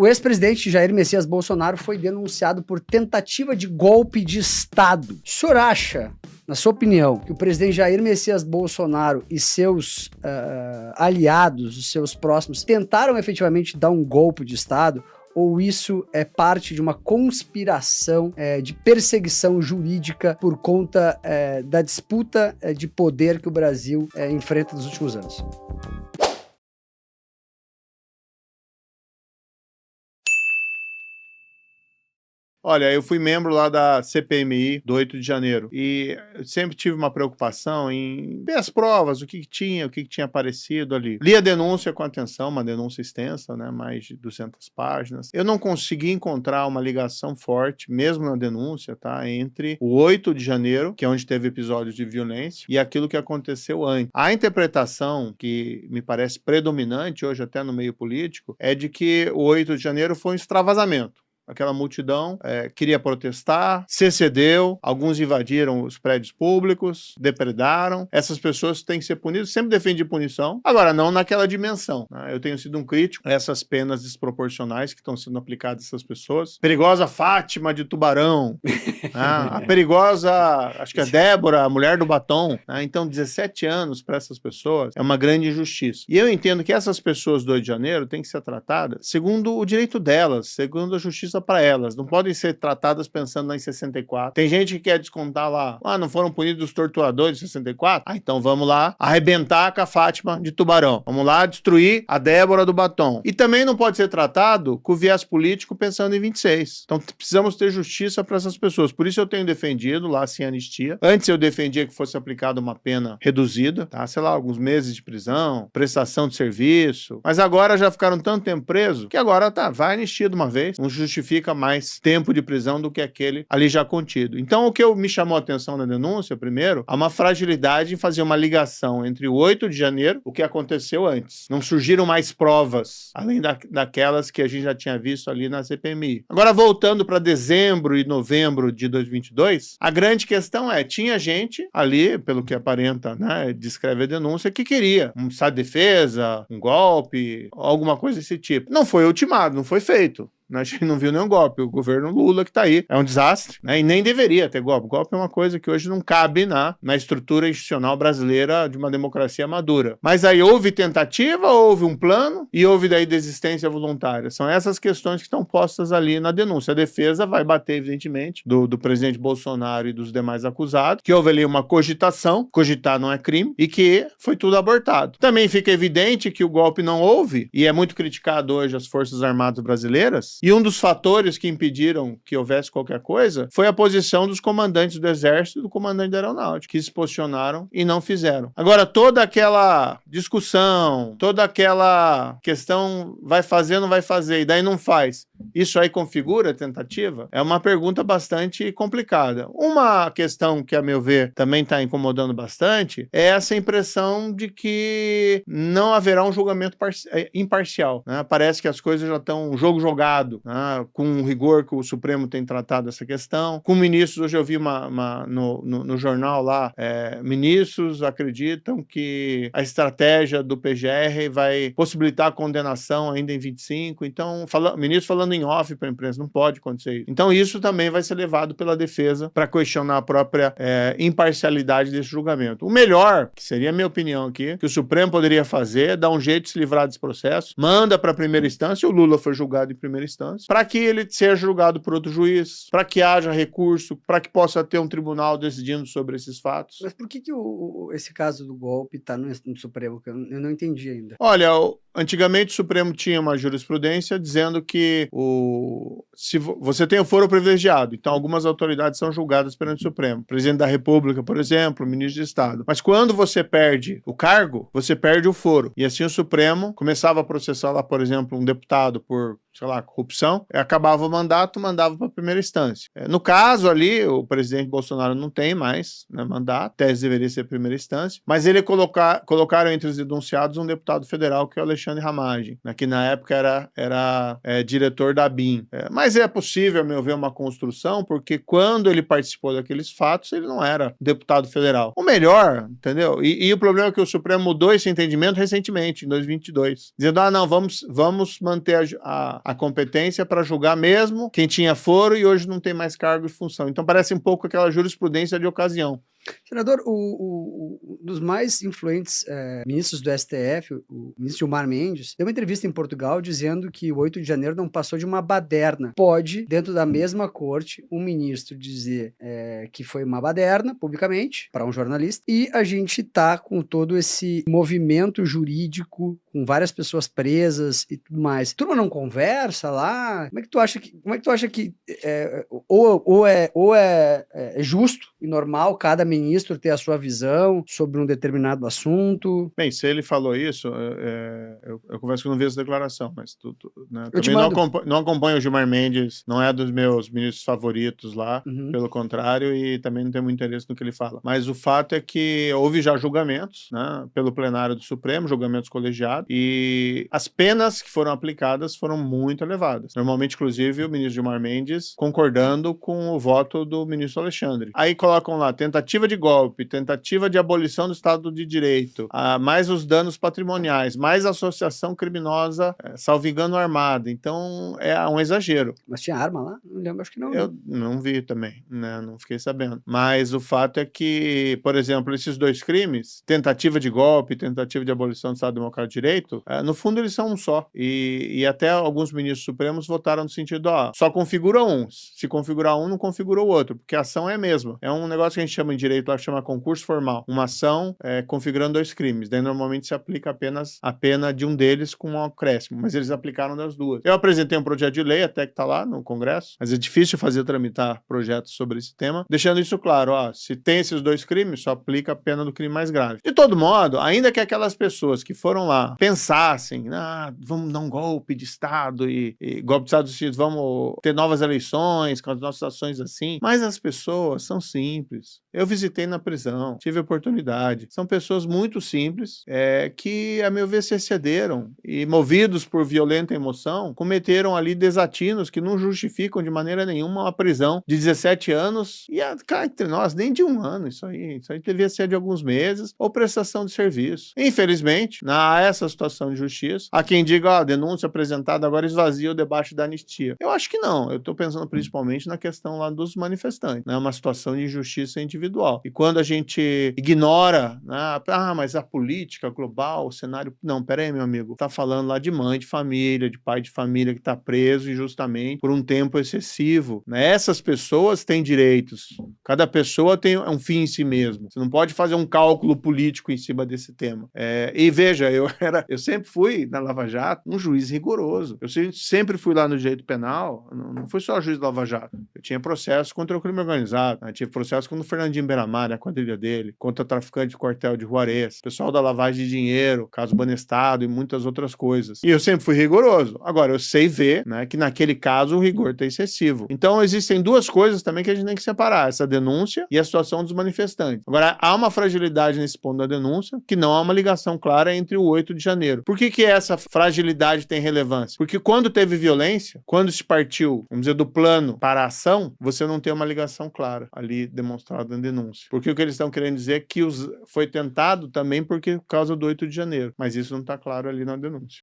O ex-presidente Jair Messias Bolsonaro foi denunciado por tentativa de golpe de Estado. O senhor acha, na sua opinião, que o presidente Jair Messias Bolsonaro e seus aliados, os seus próximos, tentaram efetivamente dar um golpe de Estado? Ou isso é parte de uma conspiração de perseguição jurídica por conta da disputa de poder que o Brasil enfrenta nos últimos anos? Olha, eu fui membro lá da CPMI do 8 de janeiro e eu sempre tive uma preocupação em ver as provas, o que tinha aparecido ali. Li a denúncia com atenção, uma denúncia extensa, né, mais de 200 páginas. Eu não consegui encontrar uma ligação forte, mesmo na denúncia, tá, entre o 8 de janeiro, que é onde teve episódios de violência, e aquilo que aconteceu antes. A interpretação que me parece predominante hoje até no meio político é de que o 8 de janeiro foi um extravasamento. Aquela multidão queria protestar, se excedeu, alguns invadiram os prédios públicos, depredaram. Essas pessoas têm que ser punidas, sempre defendi punição, agora não naquela dimensão, né? Eu tenho sido um crítico a essas penas desproporcionais que estão sendo aplicadas a essas pessoas. Perigosa Fátima de Tubarão, né? A perigosa, acho que é Débora, a mulher do batom, né? Então 17 anos para essas pessoas é uma grande injustiça. E eu entendo que essas pessoas do 8 de janeiro têm que ser tratadas segundo o direito delas, segundo a justiça para elas, não podem ser tratadas pensando lá em 64. Tem gente que quer descontar lá, não foram punidos os torturadores de 64? Então vamos lá arrebentar com a Fátima de Tubarão, vamos lá destruir a Débora do batom. E também não pode ser tratado com viés político pensando em 26. Então precisamos ter justiça para essas pessoas, por isso eu tenho defendido lá sem anistia. Antes eu defendia que fosse aplicada uma pena reduzida, tá? Sei lá, alguns meses de prisão, prestação de serviço, mas agora já ficaram tanto tempo presos que agora vai anistia de uma vez, não justifica mais tempo de prisão do que aquele ali já contido. Então, o que me chamou a atenção na denúncia, primeiro, há uma fragilidade em fazer uma ligação entre o 8 de janeiro, o que aconteceu antes. Não surgiram mais provas, além daquelas que a gente já tinha visto ali na CPMI. Agora, voltando para dezembro e novembro de 2022, a grande questão tinha gente ali, pelo que aparenta, né, descreve a denúncia, que queria um estado de defesa, um golpe, alguma coisa desse tipo. Não foi ultimado, não foi feito. A gente não viu nenhum golpe. O governo Lula que tá aí é um desastre, né? E nem deveria ter golpe. Golpe é uma coisa que hoje não cabe na estrutura institucional brasileira de uma democracia madura. Mas aí houve tentativa, houve um plano e houve daí desistência voluntária. São essas questões que estão postas ali na denúncia. A defesa vai bater, evidentemente, do presidente Bolsonaro e dos demais acusados, que houve ali uma cogitação, cogitar não é crime, e que foi tudo abortado. Também fica evidente que o golpe não houve, e é muito criticado hoje as Forças Armadas brasileiras. E um dos fatores que impediram que houvesse qualquer coisa foi a posição dos comandantes do Exército e do comandante da Aeronáutica, que se posicionaram e não fizeram. Agora, toda aquela discussão, toda aquela questão vai fazer, não vai fazer, e daí não faz, isso aí configura tentativa? É uma pergunta bastante complicada. Uma questão que, a meu ver, também está incomodando bastante é essa impressão de que não haverá um julgamento imparcial, né? Parece que as coisas já estão jogo jogado, com o rigor que o Supremo tem tratado essa questão. Com ministros, hoje eu vi no jornal lá, ministros acreditam que a estratégia do PGR vai possibilitar a condenação ainda em 25, então, ministro falando em off para a imprensa, não pode acontecer isso. Então isso também vai ser levado pela defesa para questionar a própria imparcialidade desse julgamento. O melhor, que seria a minha opinião aqui, que o Supremo poderia fazer, é dar um jeito de se livrar desse processo, manda para a primeira instância, o Lula foi julgado em primeira instância, para que ele seja julgado por outro juiz, para que haja recurso, para que possa ter um tribunal decidindo sobre esses fatos. Mas por que esse caso do golpe está no Supremo? Eu não entendi ainda. Olha, antigamente o Supremo tinha uma jurisprudência dizendo que se você tem o foro privilegiado, então algumas autoridades são julgadas perante o Supremo. O presidente da República, por exemplo, o ministro de Estado. Mas quando você perde o cargo, você perde o foro. E assim o Supremo começava a processar lá, por exemplo, um deputado por, sei lá, corrupção, acabava o mandato, mandava para a primeira instância. No caso ali, o presidente Bolsonaro não tem mais, né, mandato, tese deveria ser a primeira instância, mas ele colocaram entre os denunciados um deputado federal que é o Alexandre Ramagem, né, que na época era diretor da ABIN. Mas é possível, a meu ver, uma construção, porque quando ele participou daqueles fatos, ele não era deputado federal. O melhor, entendeu? E o problema é que o Supremo mudou esse entendimento recentemente, em 2022, dizendo, não, vamos manter a a competência para julgar mesmo quem tinha foro e hoje não tem mais cargo e função. Então parece um pouco aquela jurisprudência de ocasião. Senador, um dos mais influentes ministros do STF, o ministro Gilmar Mendes, deu uma entrevista em Portugal dizendo que o 8 de janeiro não passou de uma baderna. Pode, dentro da mesma corte, um ministro dizer que foi uma baderna, publicamente, para um jornalista, e a gente tá com todo esse movimento jurídico, com várias pessoas presas e tudo mais. Turma não conversa lá? Como é que tu acha que é justo e normal cada ministro ter a sua visão sobre um determinado assunto? Bem, se ele falou isso, eu confesso que eu não vi essa declaração, mas né, Eu te também mando. não acompanho o Gilmar Mendes, não é dos meus ministros favoritos lá, pelo contrário, e também não tenho muito interesse no que ele fala. Mas o fato é que houve já julgamentos, né, pelo plenário do Supremo, julgamentos colegiados, e as penas que foram aplicadas foram muito elevadas. Normalmente, inclusive, o ministro Gilmar Mendes concordando com o voto do ministro Alexandre. Aí colocam lá tentativa de golpe, tentativa de abolição do Estado de Direito, mais os danos patrimoniais, mais associação criminosa, salvo engano, armada. Então, é um exagero. Mas tinha arma lá? Não lembro, acho que não. Eu não vi também, né? Não fiquei sabendo. Mas o fato é que, por exemplo, esses dois crimes, tentativa de golpe, tentativa de abolição do Estado Democrático de Direito, no fundo eles são um só. E até alguns ministros supremos votaram no sentido, só configura um. Se configurar um, não configura o outro, porque a ação é a mesma. É um negócio que a gente chama em direito lá, que chama concurso formal. Uma ação configurando dois crimes. Daí normalmente se aplica apenas a pena de um deles com um acréscimo, mas eles aplicaram das duas. Eu apresentei um projeto de lei, até que está lá no Congresso, mas é difícil tramitar projetos sobre esse tema, deixando isso claro, se tem esses dois crimes, só aplica a pena do crime mais grave. De todo modo, ainda que aquelas pessoas que foram lá pensassem, vamos dar um golpe de Estado e golpe de Estado, vamos ter novas eleições com as nossas ações assim, mas as pessoas são simples. Eu visitei na prisão, tive oportunidade. São pessoas muito simples que, a meu ver, se excederam e, movidos por violenta emoção, cometeram ali desatinos que não justificam de maneira nenhuma uma prisão de 17 anos e, cá entre nós, nem de um ano. Isso aí devia ser de alguns meses ou prestação de serviço. Infelizmente, essa situação de justiça, há quem diga, a denúncia apresentada agora esvazia o debate da anistia. Eu acho que não. Eu estou pensando principalmente na questão lá dos manifestantes, né? Uma situação de injustiça individual. E quando a gente ignora, mas a política global, o cenário... Não, peraí, meu amigo. Tá falando lá de mãe de família, de pai de família que tá preso injustamente por um tempo excessivo, né? Essas pessoas têm direitos. Cada pessoa tem um fim em si mesmo. Você não pode fazer um cálculo político em cima desse tema. E veja, eu sempre fui, na Lava Jato, um juiz rigoroso. Eu sempre fui lá no direito penal, não fui só juiz da Lava Jato. Eu tinha processo contra o crime organizado, né? Tive processo contra o Fernandinho Beiramar, a quadrilha dele, contra traficante de quartel de Juarez, pessoal da lavagem de dinheiro, caso Banestado e muitas outras coisas. E eu sempre fui rigoroso. Agora, eu sei ver, né, que naquele caso o rigor está excessivo. Então, existem duas coisas também que a gente tem que separar, essa denúncia e a situação dos manifestantes. Agora, há uma fragilidade nesse ponto da denúncia, que não há uma ligação clara entre o 8 de janeiro. Por que essa fragilidade tem relevância? Porque quando teve violência, quando se partiu, vamos dizer, do plano para a ação, você não tem uma ligação clara ali demonstrada na denúncia. Porque o que eles estão querendo dizer é que foi tentado também por causa do 8 de janeiro, mas isso não está claro ali na denúncia.